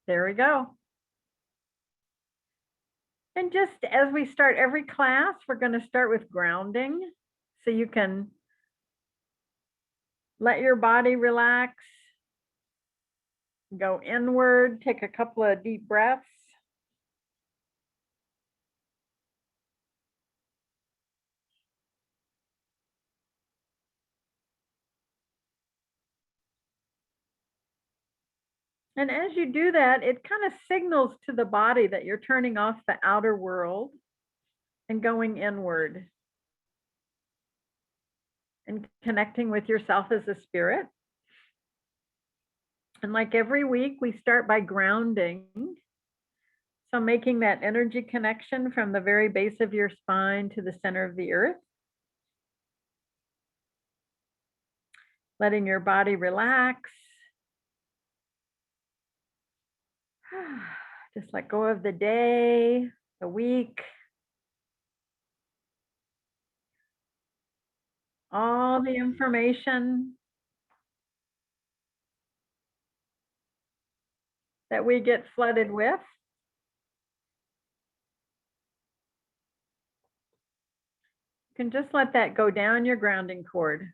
There we go. And just as we start every class, we're going to start with grounding. So you can let your body relax, go inward, take a couple of deep breaths. And as you do that, it kind of signals to the body that you're turning off the outer world and going inward and connecting with yourself as a spirit. And like every week, we start by grounding. So making that energy connection from the very base of your spine to the center of the earth. Letting your body relax. Just let go of the day, the week, all the information that we get flooded with. You can just let that go down your grounding cord.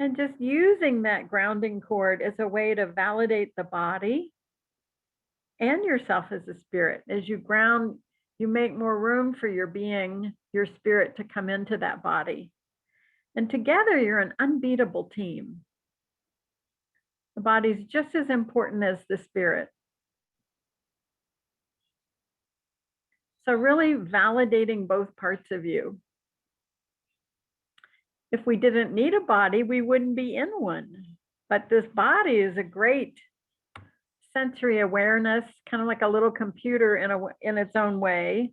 And just using that grounding cord as a way to validate the body and yourself as a spirit. As you ground, you make more room for your being, your spirit to come into that body. And together you're an unbeatable team. The body's just as important as the spirit. So really validating both parts of you. If we didn't need a body, we wouldn't be in one. But this body is a great sensory awareness, kind of like a little computer in its own way.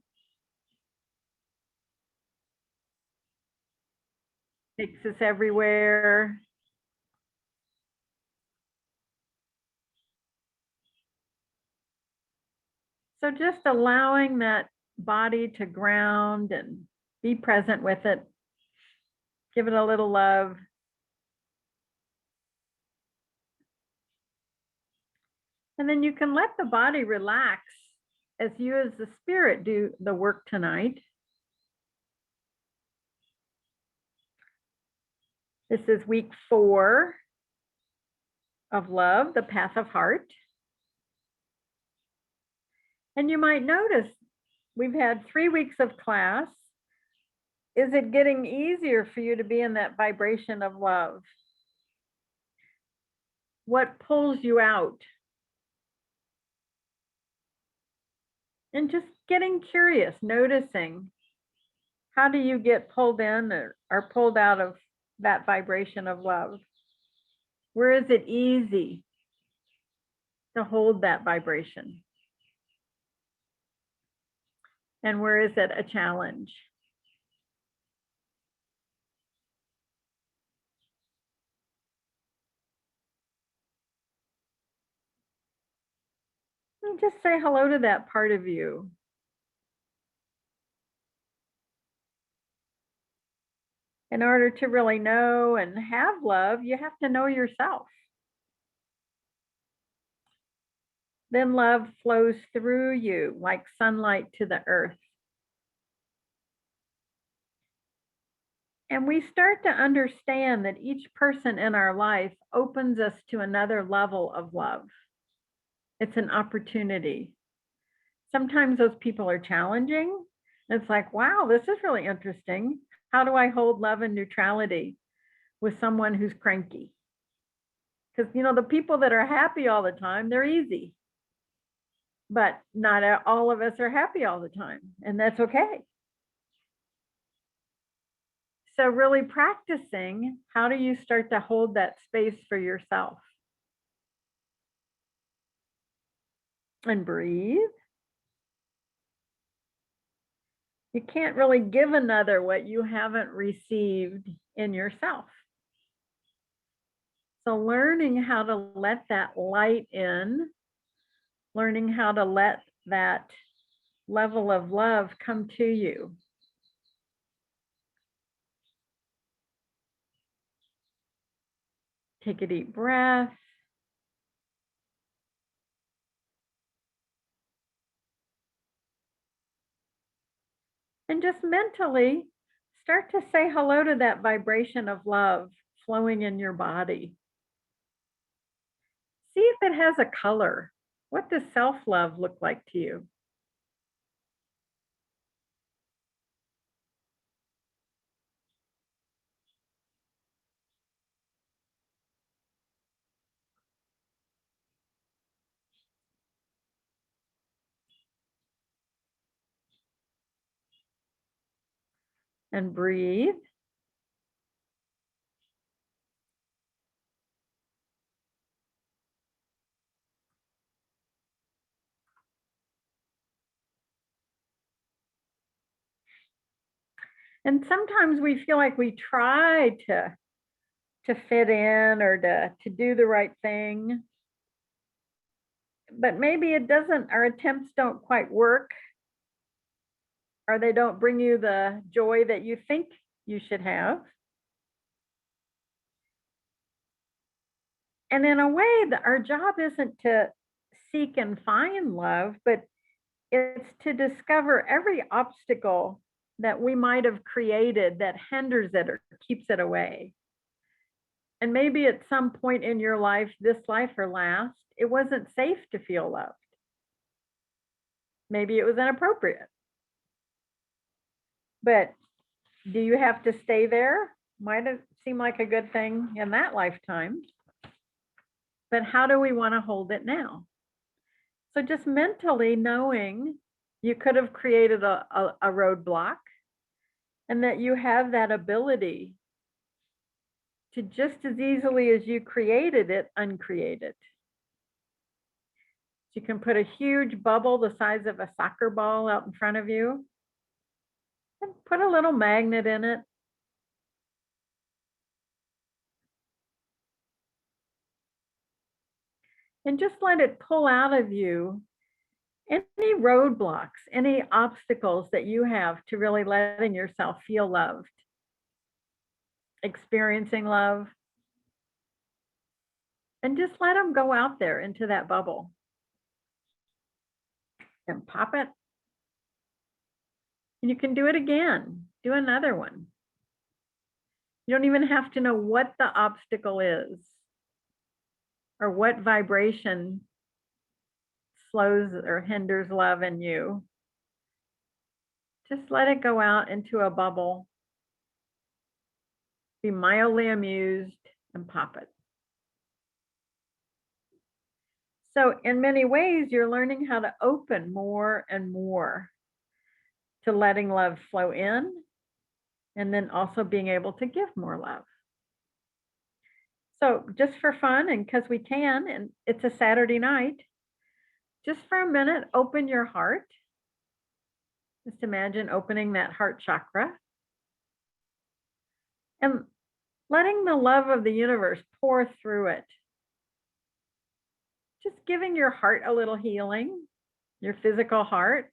Takes us everywhere. So just allowing that body to ground and be present with it. Give it a little love. And then you can let the body relax as you as the spirit do the work tonight. This is week 4 of love, the path of heart. And you might notice we've had 3 weeks of class. Is it getting easier for you to be in that vibration of love? What pulls you out? And just getting curious, noticing, how do you get pulled in or pulled out of that vibration of love? Where is it easy to hold that vibration? And where is it a challenge? And just say hello to that part of you. In order to really know and have love, you have to know yourself. Then love flows through you like sunlight to the earth. And we start to understand that each person in our life opens us to another level of love. It's an opportunity. Sometimes those people are challenging. It's like, wow, this is really interesting. How do I hold love and neutrality with someone who's cranky? Because, the people that are happy all the time, they're easy. But not all of us are happy all the time, and that's okay. So really practicing, how do you start to hold that space for yourself? And breathe. You can't really give another what you haven't received in yourself. So learning how to let that light in, learning how to let that level of love come to you. Take a deep breath. And just mentally start to say hello to that vibration of love flowing in your body. See if it has a color. What does self-love look like to you? And breathe. And sometimes we feel like we try to fit in or to do the right thing. But maybe it doesn't, our attempts don't quite work, or they don't bring you the joy that you think you should have. And in a way, our job isn't to seek and find love, but it's to discover every obstacle that we might have created that hinders it or keeps it away. And maybe at some point in your life, this life or last, it wasn't safe to feel loved. Maybe it was inappropriate. But do you have to stay there? Might have seemed like a good thing in that lifetime. But how do we want to hold it now? So just mentally knowing you could have created a roadblock and that you have that ability to just as easily as you created it, uncreate it. So you can put a huge bubble the size of a soccer ball out in front of you and put a little magnet in it. And just let it pull out of you any roadblocks, any obstacles that you have to really letting yourself feel loved, experiencing love, and just let them go out there into that bubble and pop it. And you can do it again, do another one. You don't even have to know what the obstacle is or what vibration slows or hinders love in you. Just let it go out into a bubble. Be mildly amused and pop it. So in many ways, you're learning how to open more and more to letting love flow in, and then also being able to give more love. So just for fun and because we can, and it's a Saturday night, just for a minute, open your heart. Just imagine opening that heart chakra and letting the love of the universe pour through it. Just giving your heart a little healing, your physical heart,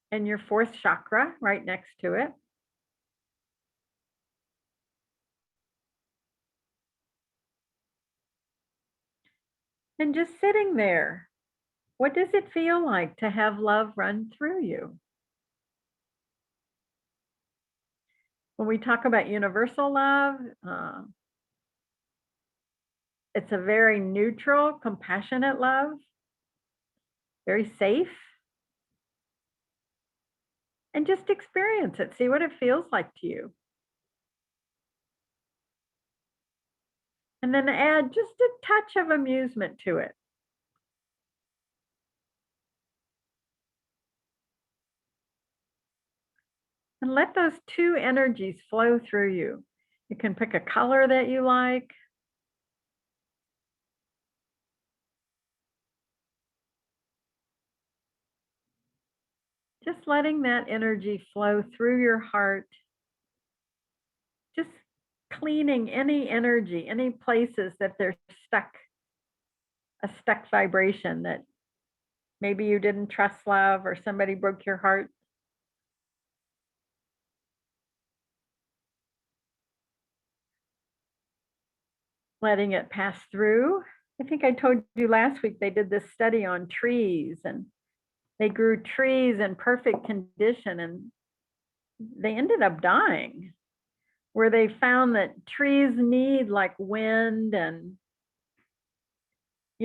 and your fourth chakra right next to it. And just sitting there, what does it feel like to have love run through you? When we talk about universal love, it's a very neutral, compassionate love, very safe. And just experience it. See what it feels like to you. And then add just a touch of amusement to it. And let those two energies flow through you. You can pick a color that you like. Just letting that energy flow through your heart. Just cleaning any energy, any places that they're stuck, a stuck vibration that maybe you didn't trust love or somebody broke your heart. letting it pass through. I think I told you last week they did this study on trees, and they grew trees in perfect condition and they ended up dying, where they found that trees need like wind and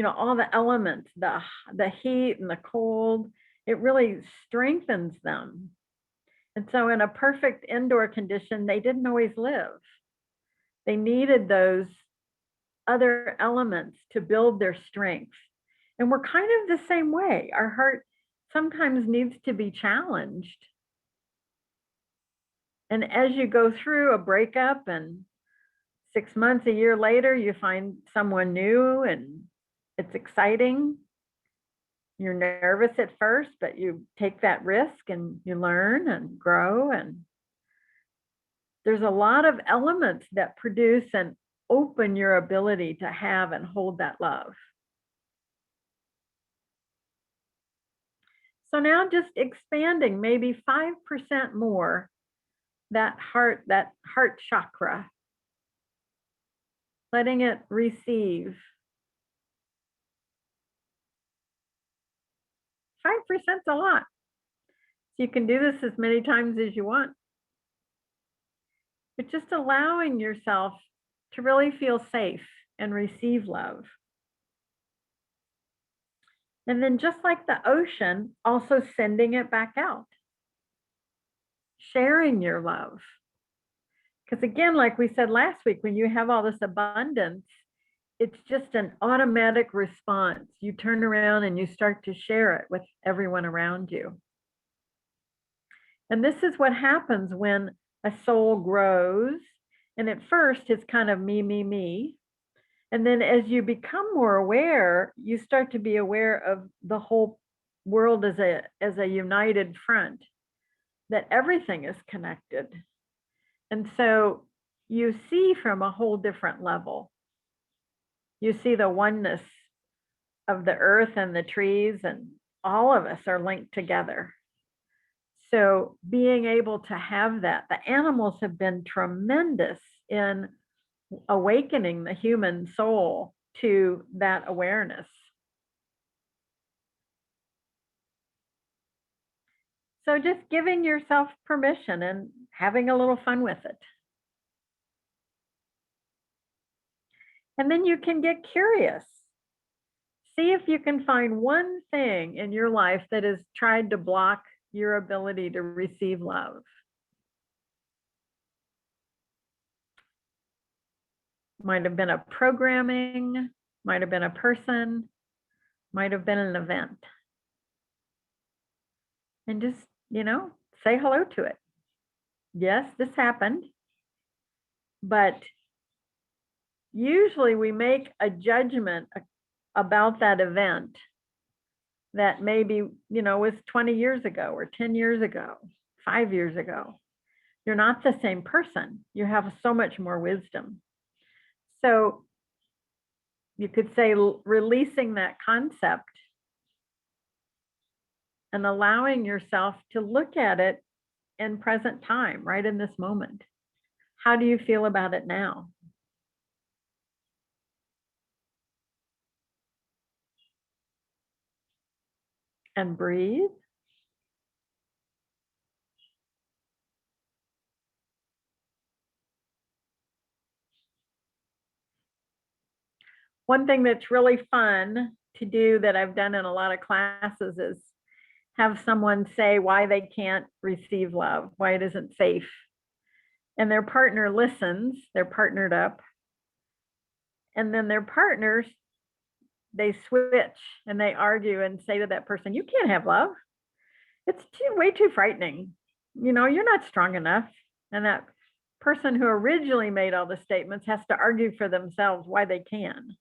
all the elements, the heat and the cold. It really strengthens them. And so in a perfect indoor condition, they didn't always live. They needed those other elements to build their strength. And we're kind of the same way. Our heart sometimes needs to be challenged. And as you go through a breakup and 6 months, a year later, you find someone new and it's exciting. You're nervous at first, but you take that risk and you learn and grow. And there's a lot of elements that produce and open your ability to have and hold that love. So now just expanding maybe 5% more that heart chakra, letting it receive. 5% is a lot. So you can do this as many times as you want. But just allowing yourself to really feel safe and receive love. And then just like the ocean, also sending it back out. Sharing your love. Because again, like we said last week, when you have all this abundance, it's just an automatic response. You turn around and you start to share it with everyone around you. And this is what happens when a soul grows. And at first, it's kind of me, me, me. And then as you become more aware, you start to be aware of the whole world as a united front, that everything is connected. And so you see from a whole different level. You see the oneness of the earth and the trees, and all of us are linked together. So being able to have that, the animals have been tremendous in awakening the human soul to that awareness. So just giving yourself permission and having a little fun with it. And then you can get curious. See if you can find one thing in your life that has tried to block your ability to receive love. Might have been a programming, might have been a person, might have been an event. And just, say hello to it. Yes, this happened. But usually we make a judgment about that event that maybe, was 20 years ago or 10 years ago, 5 years ago. You're not the same person. You have so much more wisdom. So you could say releasing that concept and allowing yourself to look at it in present time, right in this moment. How do you feel about it now? And breathe. One thing that's really fun to do that I've done in a lot of classes is have someone say why they can't receive love, why it isn't safe. And their partner listens, they're partnered up. And then their partners, they switch and they argue and say to that person, you can't have love. It's way too frightening. You're not strong enough. And that person who originally made all the statements has to argue for themselves why they can.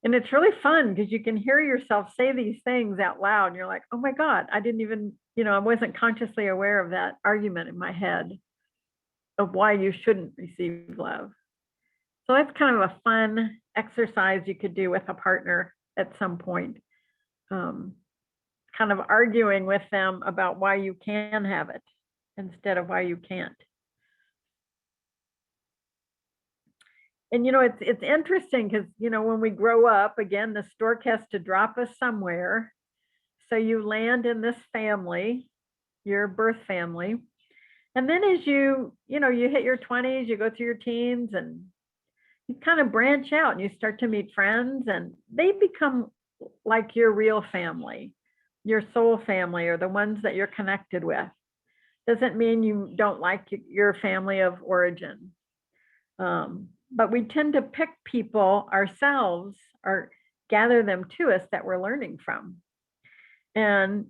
And it's really fun because you can hear yourself say these things out loud. And you're like, oh my God, I didn't even, I wasn't consciously aware of that argument in my head of why you shouldn't receive love. So that's kind of a fun exercise you could do with a partner at some point. Kind of arguing with them about why you can have it instead of why you can't. And it's interesting because when we grow up, again, the stork has to drop us somewhere. So you land in this family, your birth family. And then as you hit your 20s, you go through your teens and you kind of branch out and you start to meet friends and they become like your real family, your soul family, or the ones that you're connected with. Doesn't mean you don't like your family of origin. But we tend to pick people ourselves or gather them to us that we're learning from. And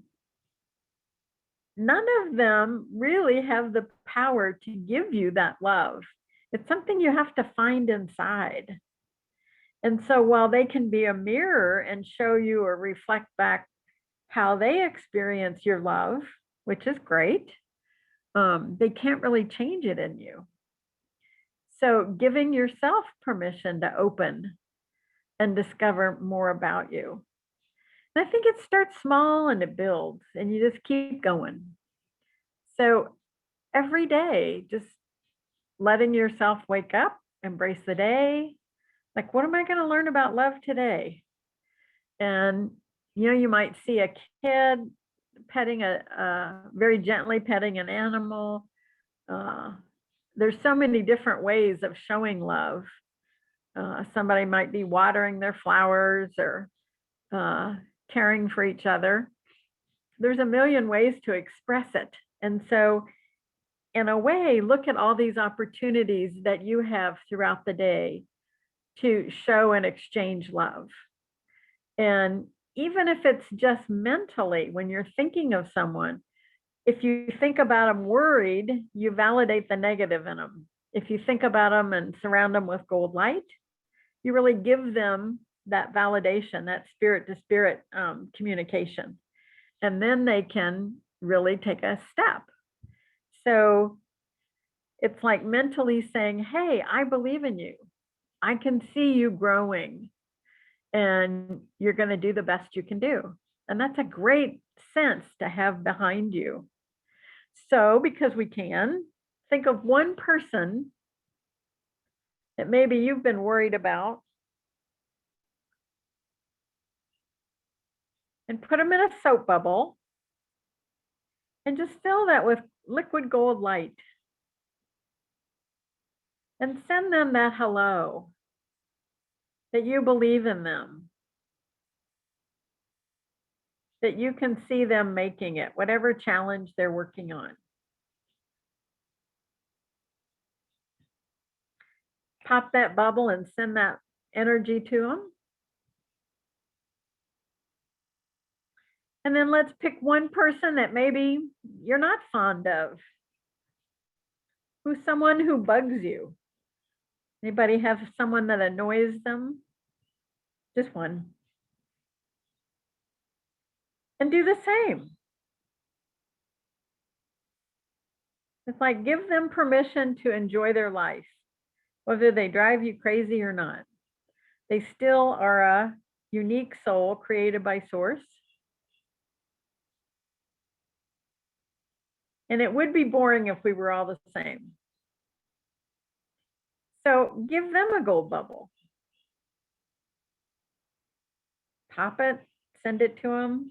none of them really have the power to give you that love. It's something you have to find inside. And so while they can be a mirror and show you or reflect back how they experience your love, which is great, they can't really change it in you. So giving yourself permission to open and discover more about you. And I think it starts small and it builds and you just keep going. So every day, just letting yourself wake up, embrace the day. Like, what am I going to learn about love today? And, you might see a kid petting very gently petting an animal. There's so many different ways of showing love. Somebody might be watering their flowers or caring for each other. There's a million ways to express it. And so, in a way, look at all these opportunities that you have throughout the day to show and exchange love. And even if it's just mentally, when you're thinking of someone, if you think about them worried, you validate the negative in them. If you think about them and surround them with gold light, you really give them that validation, that spirit to spirit communication. And then they can really take a step. So it's like mentally saying, hey, I believe in you. I can see you growing and you're going to do the best you can do. And that's a great sense to have behind you. So, because we can, think of one person that maybe you've been worried about and put them in a soap bubble and just fill that with liquid gold light and send them that hello, that you believe in them, that you can see them making it, whatever challenge they're working on. Pop that bubble and send that energy to them. And then let's pick one person that maybe you're not fond of. Who's someone who bugs you? Anybody have someone that annoys them? Just one. And do the same. It's like give them permission to enjoy their life, whether they drive you crazy or not. They still are a unique soul created by Source. And it would be boring if we were all the same. So give them a gold bubble. Pop it, send it to them.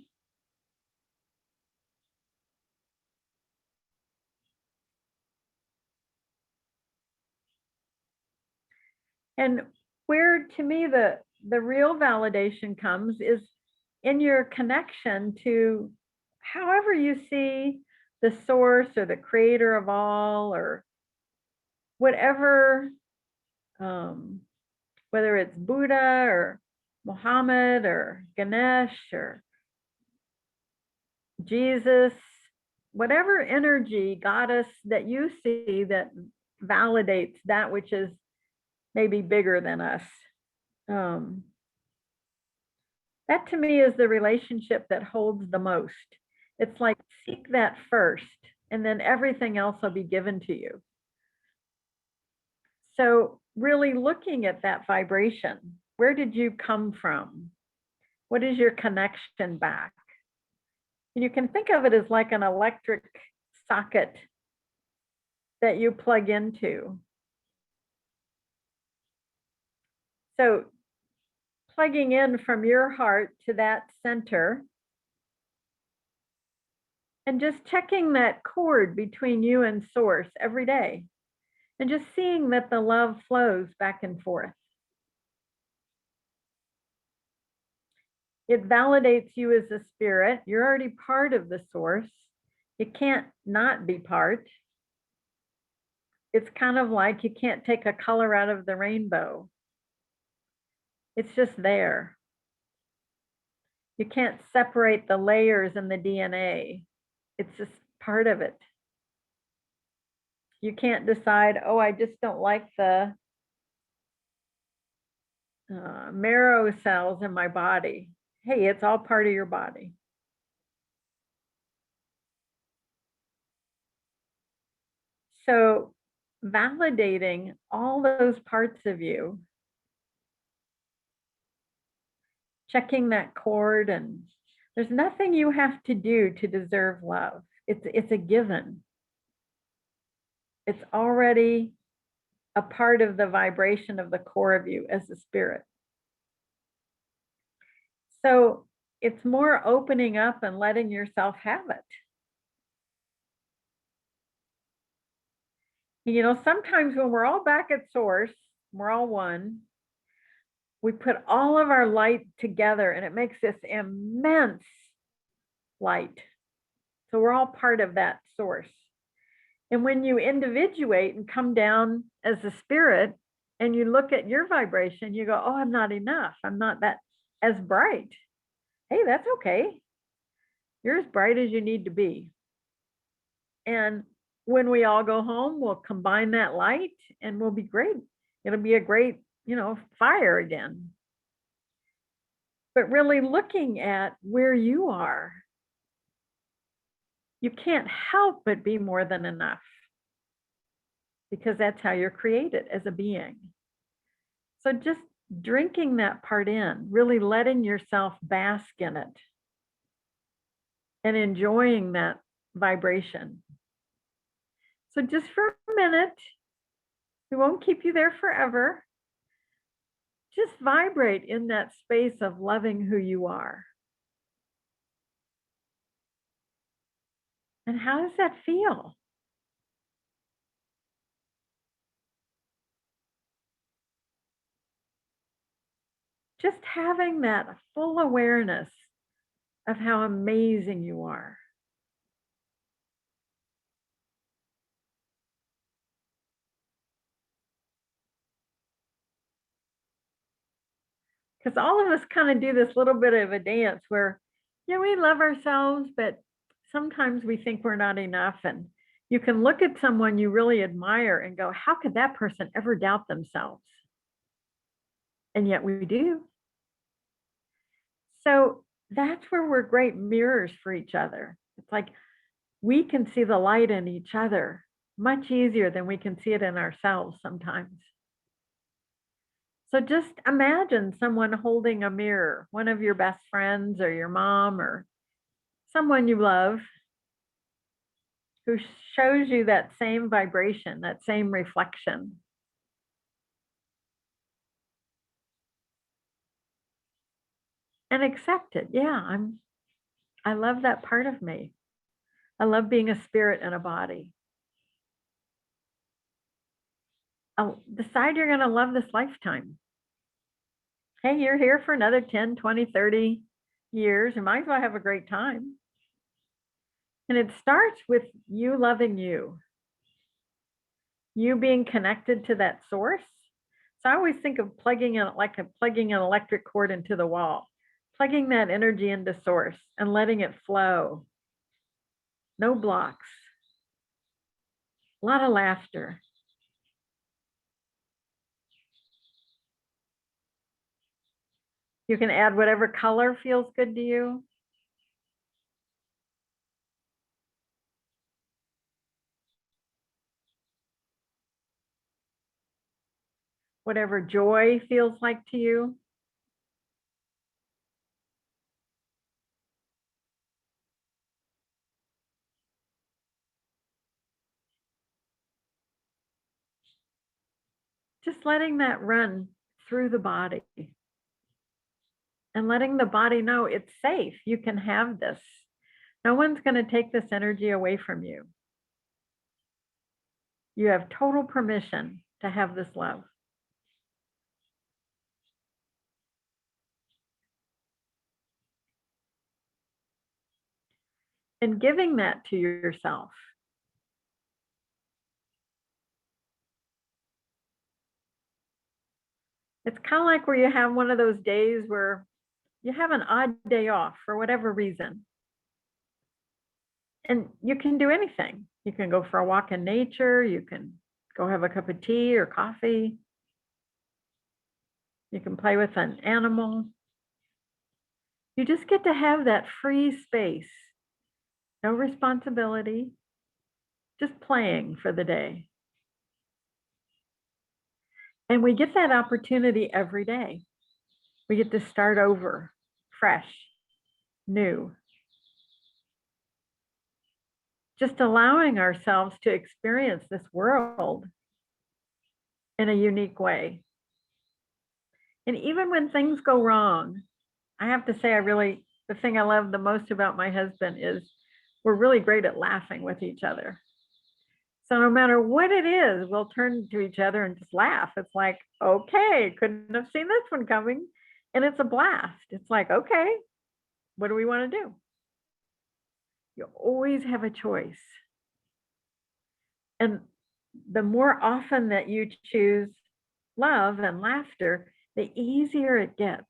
And where to me the real validation comes is in your connection to however you see the source or the creator of all or whatever, whether it's Buddha or Muhammad or Ganesh or Jesus, whatever energy, goddess that you see that validates that which is maybe bigger than us. That to me is the relationship that holds the most. It's like seek that first, and then everything else will be given to you. So really looking at that vibration, where did you come from? What is your connection back? And you can think of it as like an electric socket that you plug into. So plugging in from your heart to that center and just checking that cord between you and source every day and just seeing that the love flows back and forth. It validates you as a spirit. You're already part of the source. It can't not be part. It's kind of like you can't take a color out of the rainbow. It's just there. You can't separate the layers in the DNA. It's just part of it. You can't decide, oh, I just don't like the marrow cells in my body. Hey, it's all part of your body. So validating all those parts of you, checking that cord, and there's nothing you have to do to deserve love. It's a given. It's already a part of the vibration of the core of you as a spirit. So it's more opening up and letting yourself have it. You know, sometimes when we're all back at source, we're all one, we put all of our light together and it makes this immense light. So we're all part of that source. And when you individuate and come down as a spirit and you look at your vibration, you go, oh, I'm not enough. I'm not that as bright. Hey, that's okay. You're as bright as you need to be. And when we all go home, we'll combine that light and we'll be great. It'll be a great, fire again. But really looking at where you are, you can't help but be more than enough because that's how you're created as a being. So just drinking that part in, really letting yourself bask in it and enjoying that vibration. So just for a minute, we won't keep you there forever. Just vibrate in that space of loving who you are. And how does that feel? Just having that full awareness of how amazing you are. Because all of us kind of do this little bit of a dance where, we love ourselves, but sometimes we think we're not enough. And you can look at someone you really admire and go, how could that person ever doubt themselves? And yet we do. So that's where we're great mirrors for each other. It's like we can see the light in each other much easier than we can see it in ourselves sometimes. So just imagine someone holding a mirror, one of your best friends or your mom or someone you love who shows you that same vibration, that same reflection. And accept it. Yeah, I love that part of me. I love being a spirit in a body. I'll decide you're going to love this lifetime. Hey, you're here for another 10, 20, 30 years. You might as well have a great time. And it starts with you loving you being connected to that source. So I always think of plugging in plugging an electric cord into the wall, plugging that energy into source and letting it flow. No blocks. A lot of laughter. You can add whatever color feels good to you. Whatever joy feels like to you. Just letting that run through the body and letting the body know it's safe. You can have this. No one's going to take this energy away from you. You have total permission to have this love. And giving that to yourself. It's kind of like where you have one of those days where you have an odd day off for whatever reason. And you can do anything. You can go for a walk in nature. You can go have a cup of tea or coffee. You can play with an animal. You just get to have that free space. No responsibility, just playing for the day. And we get that opportunity every day. We get to start over, fresh, new. Just allowing ourselves to experience this world in a unique way. And even when things go wrong, I have to say, the thing I love the most about my husband is we're really great at laughing with each other. So no matter what it is, we'll turn to each other and just laugh. It's like, okay, couldn't have seen this one coming. And it's a blast. It's like, okay, what do we want to do? You always have a choice. And the more often that you choose love and laughter, the easier it gets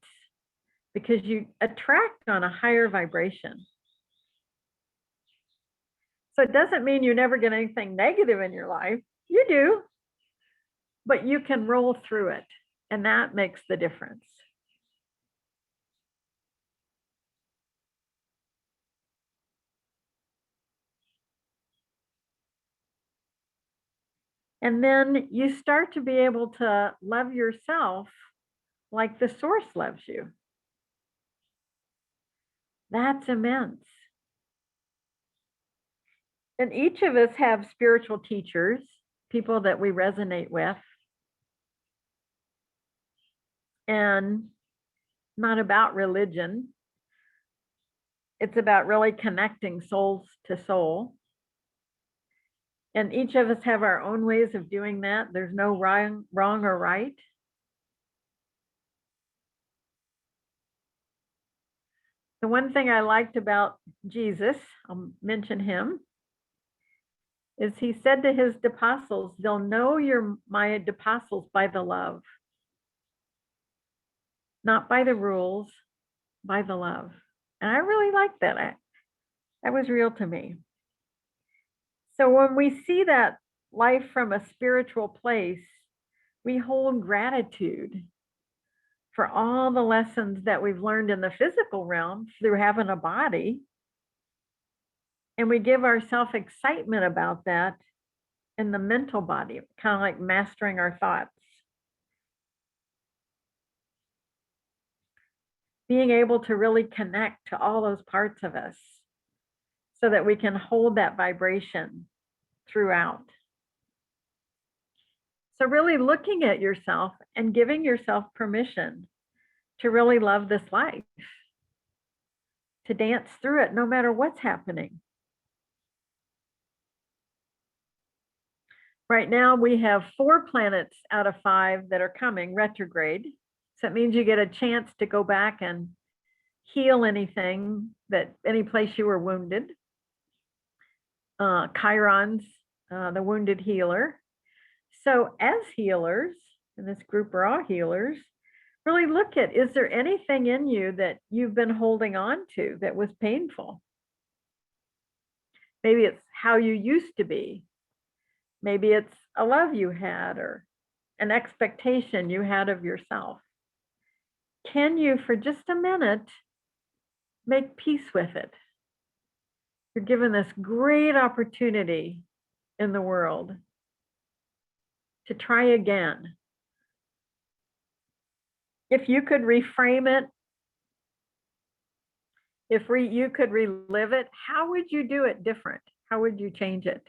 because you attract on a higher vibration. So it doesn't mean you never get anything negative in your life. You do, but you can roll through it, and that makes the difference. And then you start to be able to love yourself like the source loves you. That's immense. And each of us have spiritual teachers, people that we resonate with. And not about religion. It's about really connecting souls to soul. And each of us have our own ways of doing that. There's no wrong or right. The one thing I liked about Jesus, I'll mention him, is he said to his apostles, they'll know you're my apostles by the love. Not by the rules, by the love. And I really liked that. That was real to me. So when we see that life from a spiritual place, we hold gratitude for all the lessons that we've learned in the physical realm through having a body. And we give ourselves excitement about that in the mental body, kind of like mastering our thoughts. Being able to really connect to all those parts of us so that we can hold that vibration throughout. So really looking at yourself and giving yourself permission to really love this life, to dance through it no matter what's happening. Right now we have 4 planets out of 5 that are coming retrograde. So it means you get a chance to go back and heal anything any place you were wounded. Chiron's the wounded healer. So as healers, and this group are all healers, really look at, is there anything in you that you've been holding on to that was painful? Maybe it's how you used to be. Maybe it's a love you had or an expectation you had of yourself. Can you, for just a minute, make peace with it? You're given this great opportunity in the world to try again. If you could reframe it, if you could relive it, how would you do it different? How would you change it?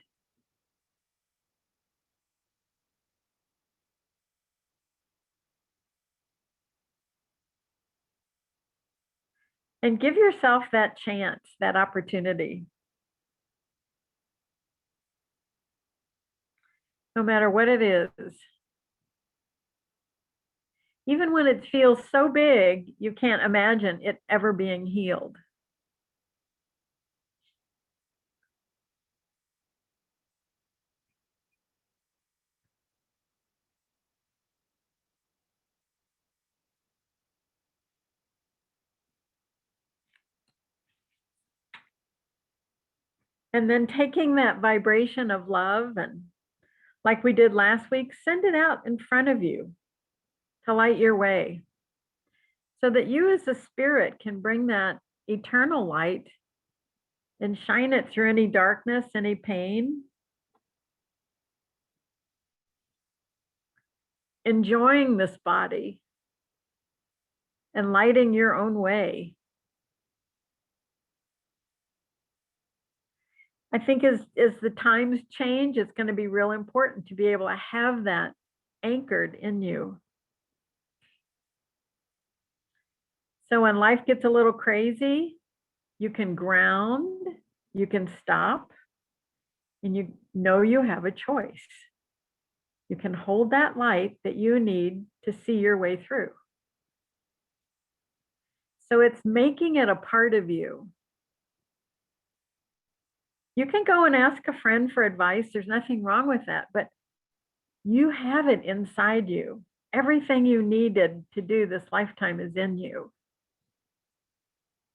And give yourself that chance, that opportunity. No matter what it is. Even when it feels so big, you can't imagine it ever being healed. And then taking that vibration of love, and like we did last week, send it out in front of you to light your way so that you as a spirit can bring that eternal light and shine it through any darkness, any pain, enjoying this body and lighting your own way. I think as the times change, it's going to be real important to be able to have that anchored in you. So when life gets a little crazy, you can ground, you can stop, and you know you have a choice. You can hold that light that you need to see your way through. So it's making it a part of you. You can go and ask a friend for advice. There's nothing wrong with that, but you have it inside you. Everything you needed to do this lifetime is in you.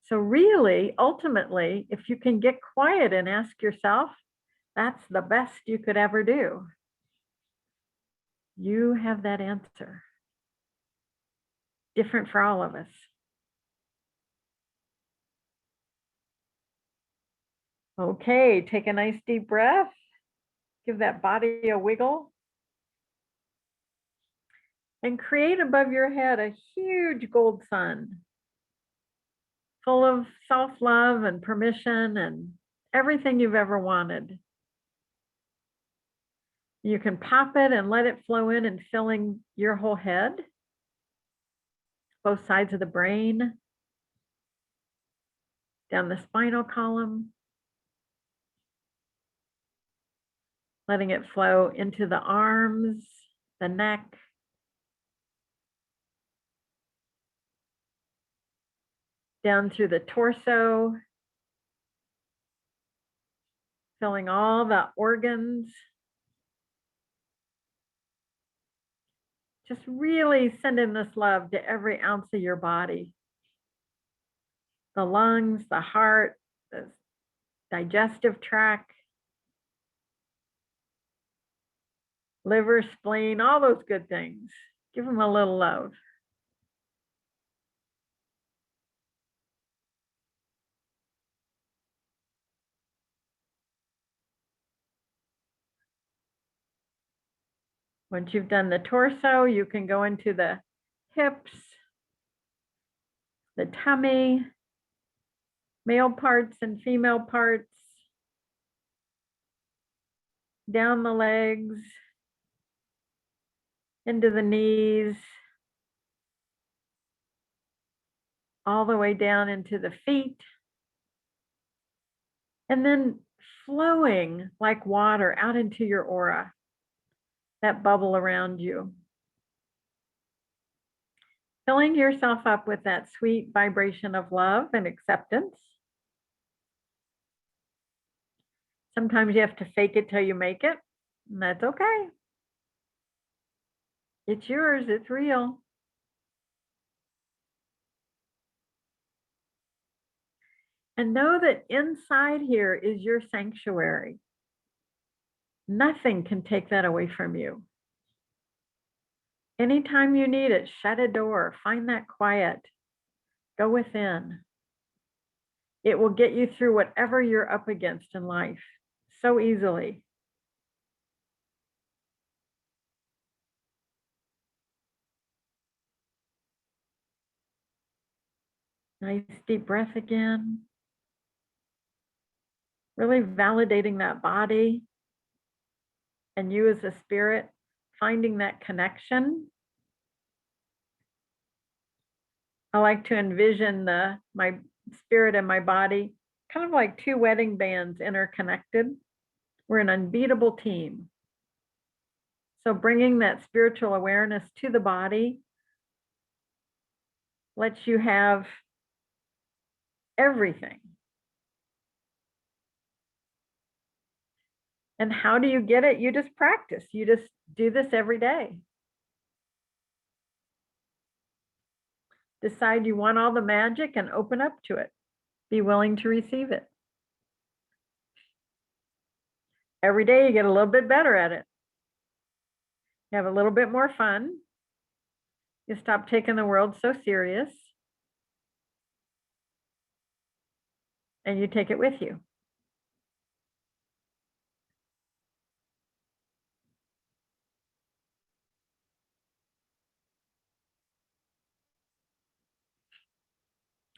So really, ultimately, if you can get quiet and ask yourself, that's the best you could ever do. You have that answer. Different for all of us. Okay, take a nice deep breath. Give that body a wiggle. And create above your head a huge gold sun, full of self-love and permission and everything you've ever wanted. You can pop it and let it flow in and filling your whole head, both sides of the brain, down the spinal column, letting it flow into the arms, the neck, down through the torso, filling all the organs. Just really sending this love to every ounce of your body. The lungs, the heart, the digestive tract, liver, spleen, all those good things. Give them a little love. Once you've done the torso, you can go into the hips, the tummy, male parts and female parts, down the legs, into the knees, all the way down into the feet, and then flowing like water out into your aura, that bubble around you. Filling yourself up with that sweet vibration of love and acceptance. Sometimes you have to fake it till you make it, and that's okay. It's yours, it's real. And know that inside here is your sanctuary. Nothing can take that away from you. Anytime you need it, shut a door, find that quiet, go within. It will get you through whatever you're up against in life so easily. Nice deep breath again. Really validating that body and you as a spirit, finding that connection. I like to envision my spirit and my body, kind of like two wedding bands interconnected. We're an unbeatable team. So bringing that spiritual awareness to the body lets you have everything. And how do you get it? You just practice. You just do this every day. Decide you want all the magic and open up to it. Be willing to receive it. Every day you get a little bit better at it. You have a little bit more fun. You stop taking the world so serious. And you take it with you.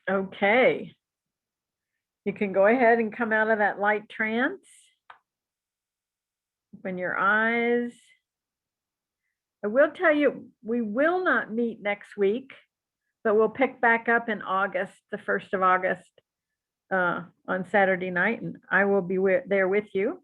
Okay. You can go ahead and come out of that light trance. Open your eyes. I will tell you, we will not meet next week, but we'll pick back up in August, the 1st of August, on Saturday night, and I will be there with you.